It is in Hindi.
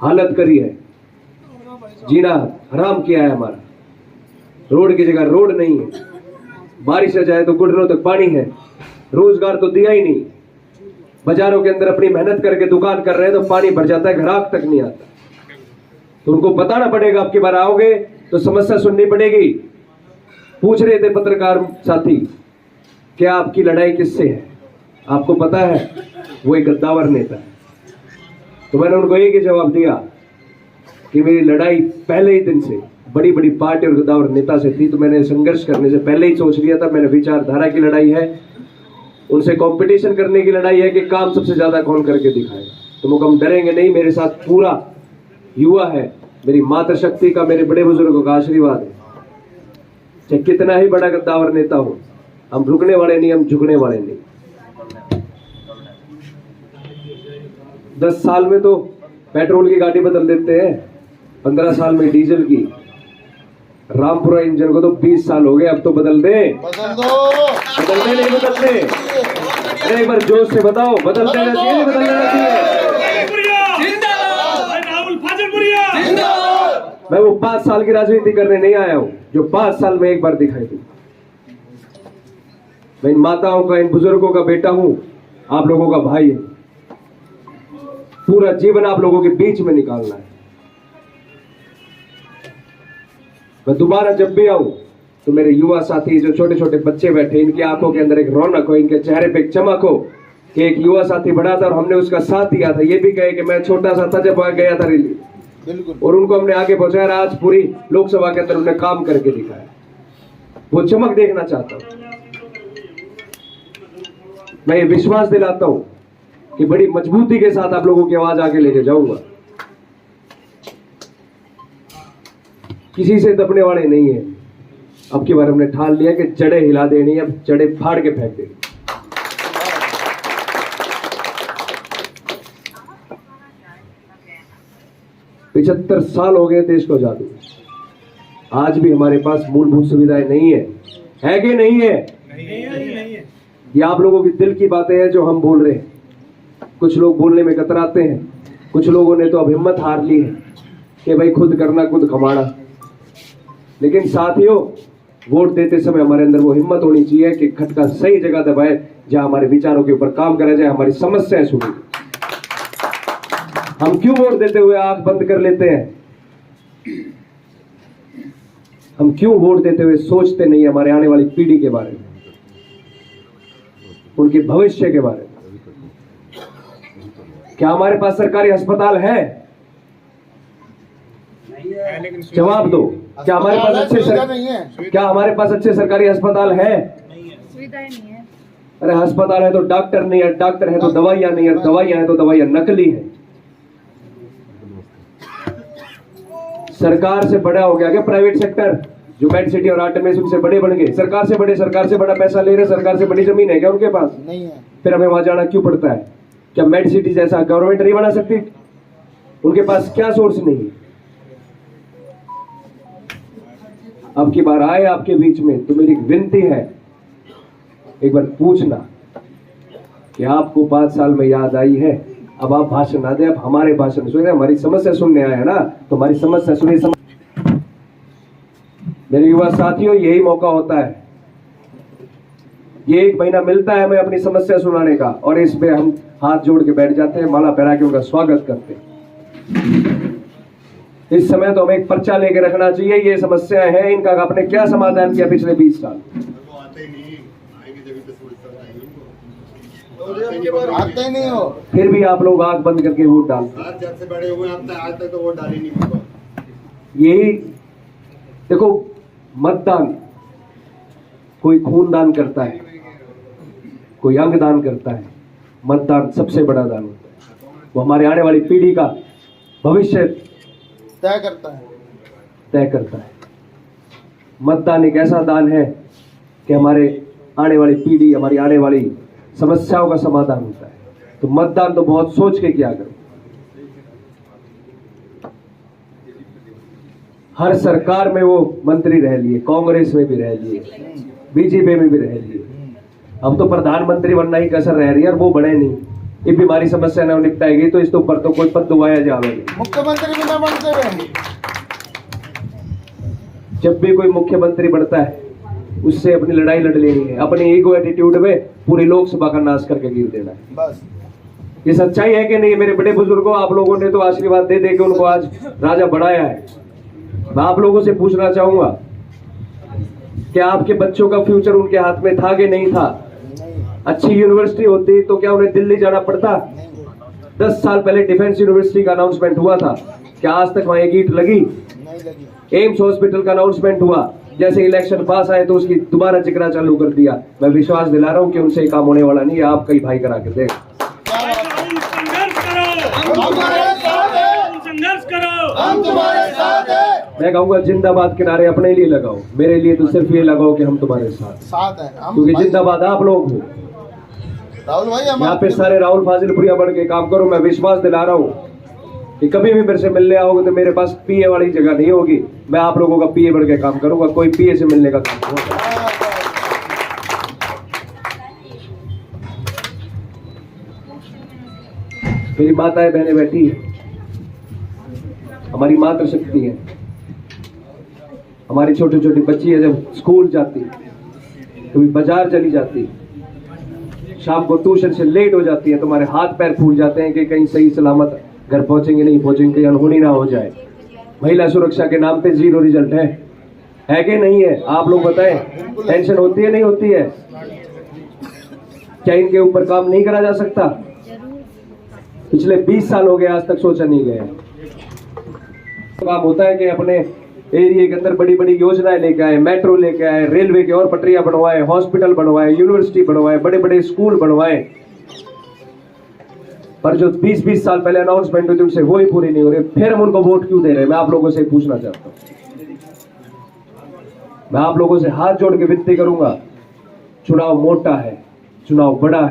हालत करी है, जीना हराम किया है हमारा। रोड की जगह रोड नहीं है, बारिश आ जाए तो घुटनों तक पानी है, रोजगार तो दिया ही नहीं। बाजारों के अंदर अपनी मेहनत करके दुकान कर रहे हैं तो पानी भर जाता है, ग्राहक तक नहीं आता। तो उनको बताना पड़ेगा, अब की बार आओगे तो समस्या सुननी पड़ेगी। पूछ रहे थे पत्रकार साथी, क्या आपकी लड़ाई किससे है? आपको पता है वो एक गद्दावर नेता है। तो मैंने उनको एक ही जवाब दिया कि मेरी लड़ाई पहले ही दिन से बड़ी बड़ी पार्टी और गद्दावर नेता से थी। तो मैंने संघर्ष करने से पहले ही सोच लिया था, मैंने विचारधारा की लड़ाई है, उनसे कंपटीशन करने की लड़ाई है कि काम सबसे ज्यादा कौन करके दिखाए। तो हम डरेंगे नहीं, मेरे साथ पूरा युवा है, मेरी मातृशक्ति का, मेरे बड़े बुजुर्गों का आशीर्वाद है। चाहे कितना ही बड़ा गद्दावर नेता हो, हम रुकने वाले नहीं, हम झुकने वाले नहीं। 10 साल में तो पेट्रोल की गाड़ी बदल देते हैं, 15 साल में डीजल की। रामपुरा इंजन को तो 20 साल हो गए, अब तो बदल दे। बदल दे नहीं बदलते? अरे एक बार जोश से बताओ, बदल देना चाहिए नहीं बदल देना चाहिए? मैं वो 5 साल की राजनीति करने नहीं आया हूं जो 5 साल में एक बार दिखाई दी। मैं इन माताओं का, इन बुजुर्गों का बेटा हूं, आप लोगों का भाई हूं। पूरा जीवन आप लोगों के बीच में निकालना है। मैं दोबारा जब भी आऊं तो मेरे युवा साथी, जो छोटे छोटे बच्चे बैठे, इनकी आंखों के अंदर एक रौनक हो, इनके चेहरे पे एक चमक हो कि एक युवा साथी बड़ा था और हमने उसका साथ दिया था। ये भी कहे कि मैं छोटा सा था जब गया था रैली, और उनको हमने आगे पहुंचाया। आज पूरी लोकसभा के अंदर उन्हें काम करके दिखाया। वो चमक देखना चाहता हूं। मैं ये विश्वास दिलाता हूं कि बड़ी मजबूती के साथ आप लोगों की आवाज आगे लेके जाऊंगा। किसी से दबने वाले नहीं है। अब की बार हमने ठान लिया कि जड़े हिला देनी है, अब जड़े फाड़ के फेंक देनी। 75 साल हो गए देश को आजादी। आज भी हमारे पास मूलभूत सुविधाएं नहीं है कि नहीं है? नहीं। ये आप लोगों की दिल की बातें हैं जो हम बोल रहे हैं। कुछ लोग बोलने में कतराते हैं, कुछ लोगों ने तो अब हिम्मत हार ली है कि भाई खुद करना खुद कमाना। लेकिन साथियों, वोट देते समय हमारे अंदर वो हिम्मत होनी चाहिए कि खटका सही जगह दबाए, जहां हमारे विचारों के ऊपर काम करा जाए, हमारी समस्याएं सुनी। हम क्यों वोट देते हुए आंख बंद कर लेते हैं? हम क्यों वोट देते हुए सोचते नहीं हमारे आने वाली पीढ़ी के बारे में, उनके भविष्य के बारे में? क्या हमारे पास सरकारी अस्पताल है? जवाब दो। क्या हमारे पास अच्छे सरकारी अस्पताल है? सुविधाएं नहीं है। अरे अस्पताल है तो डॉक्टर नहीं है, डॉक्टर है तो दवाइयां नहीं है, दवाइयां है तो दवाइयां नकली है। सरकार से बड़ा हो गया क्या प्राइवेट सेक्टर? जो मेड सिटी और आर्टेमिस उनसे बड़े बन गए। सरकार से बड़े, सरकार से बड़ा पैसा ले रहे, सरकार से बड़ी जमीन है क्या उनके पास? नहीं है। फिर हमें वहां जाना क्यों पड़ता है? क्या मेड सिटी जैसा गवर्नमेंट नहीं बना सकती? उनके पास क्या सोर्स नहीं है? अब की बार आए आपके बीच में तो मेरी विनती है, एक बार पूछना कि आपको 5 साल में याद आई है। अब आप भाषण ना दे, अब हमारे भाषण सुने, हमारी समस्या सुनने आए हैं ना, तो हमारी समस्या सुनिए। मेरे युवा साथियों, यही मौका होता है, ये 1 महीना मिलता है हमें अपनी समस्या सुनाने का, और इसमें हम हाथ जोड़ के बैठ जाते हैं, माला पहरा के उनका स्वागत करते हैं। इस समय तो हमें एक पर्चा लेके रखना चाहिए, ये समस्याएं हैं, इनका आपने क्या समाधान किया पिछले 20 साल? आते नहीं हो, फिर भी आप लोग आंख बंद करके वोट डालते हैं। जब से बड़े हुए आज तक तो वोट डाल ही नहीं। यही देखो, मतदान, कोई खून दान करता है, कोई अंग दान करता है, मतदान सबसे बड़ा दान होता है। वो हमारे आने वाली पीढ़ी का भविष्य तय करता है। मतदान एक ऐसा दान है कि हमारे आने वाली पीढ़ी, हमारी आने वाली समस्याओं का समाधान होता है। तो मतदान तो बहुत सोच के किया करो। हर सरकार में वो मंत्री रह लिए, कांग्रेस में भी रह लिए, बीजेपी में भी रह लिए। अब तो प्रधानमंत्री बनना ही कसर रह रही है, और वो बने नहीं। ये बीमारी समस्या ना निपटाएगी तो इसके ऊपर तो कोई पद दुआया जावेगी। मुख्यमंत्री भी ना बनते हुए जब भी कोई मुख्यमंत्री बनता है उससे अपनी लड़ाई लड़ लेनी है, अपनी ईगो एटीट्यूड में पूरी लोकसभा का नाश करके गिर देना है। बस ये सच्चाई है कि नहीं? मेरे बड़े बुजुर्गों, आप लोगों ने तो आशीर्वाद दे दे के उनको आज राजा बनाया है। मैं आप लोगों से पूछना चाहूंगा कि आपके बच्चों का फ्यूचर उनके हाथ में था कि नहीं था? नहीं अच्छी यूनिवर्सिटी होती तो क्या उन्हें दिल्ली जाना पड़ता? नहीं 10 साल पहले डिफेंस यूनिवर्सिटी का अनाउंसमेंट हुआ था, क्या आज तक वहां एक ईंट लगी? नहीं लगी। एम्स हॉस्पिटल का अनाउंसमेंट हुआ, जैसे इलेक्शन पास आए तो उसकी दोबारा जिक्र चालू कर दिया। मैं विश्वास दिला रहा हूं कि उनसे काम होने वाला नहीं है। आप कई भाई करा के देख। संघर्ष करो, हमारे साथ है, संघर्ष करो। हम तुम्हारे साथ है। मैं कहूंगा जिंदाबाद के नारे अपने लिए लगाओ, मेरे लिए तो सिर्फ ये लगाओ कि हम तुम्हारे साथ, साथ है हम क्योंकि भाई। जिंदाबाद आप लोग हो। राहुल भाई हम यहाँ पे सारे राहुल फाजिलपुरिया बढ़ के काम करो। मैं विश्वास दिला रहा हूँ कि कभी भी मेरे से मिलने आओगे तो मेरे पास पीए वाली जगह नहीं होगी। मैं आप लोगों का पीए बढ़ के काम करूंगा, कोई पीए से मिलने का काम नहीं होगा। मेरी माताएं बहनें बैठी है, हमारी मातृशक्ति है। हमारी छोटी छोटी बच्ची है, जब स्कूल जाती कभी बाजार चली जाती, शाम को ट्यूशन से लेट हो जाती है, तुम्हारे हाथ पैर फूल जाते हैं कि कहीं सही सलामत घर पहुंचेंगे नहीं पहुंचेंगे, कहीं अनहोनी ना हो जाए। महिला सुरक्षा के नाम पे 0 रिजल्ट है कि नहीं है? आप लोग बताएं, टेंशन होती है नहीं होती है? क्या इनके ऊपर काम नहीं करा जा सकता? पिछले 20 साल हो गए, आज तक सोचा नहीं गया। काम होता है कि अपने एरिया के अंदर बड़ी बड़ी योजनाएं लेके आए, मेट्रो लेके आए, रेलवे की और पटरियां बनवाए, हॉस्पिटल बनवाए, यूनिवर्सिटी बनवाए, बड़े बड़े स्कूल बनवाए, पर जो 20-20 साल पहले अनाउंसमेंट हुई थी उनसे वो ही पूरी नहीं हो रही। फिर हम उनको वोट क्यों दे रहे हैं? मैं आप लोगों से पूछना चाहता हूं। मैं आप लोगों से हाथ जोड़ के विनती करूंगा, चुनाव मोटा है, चुनाव बड़ा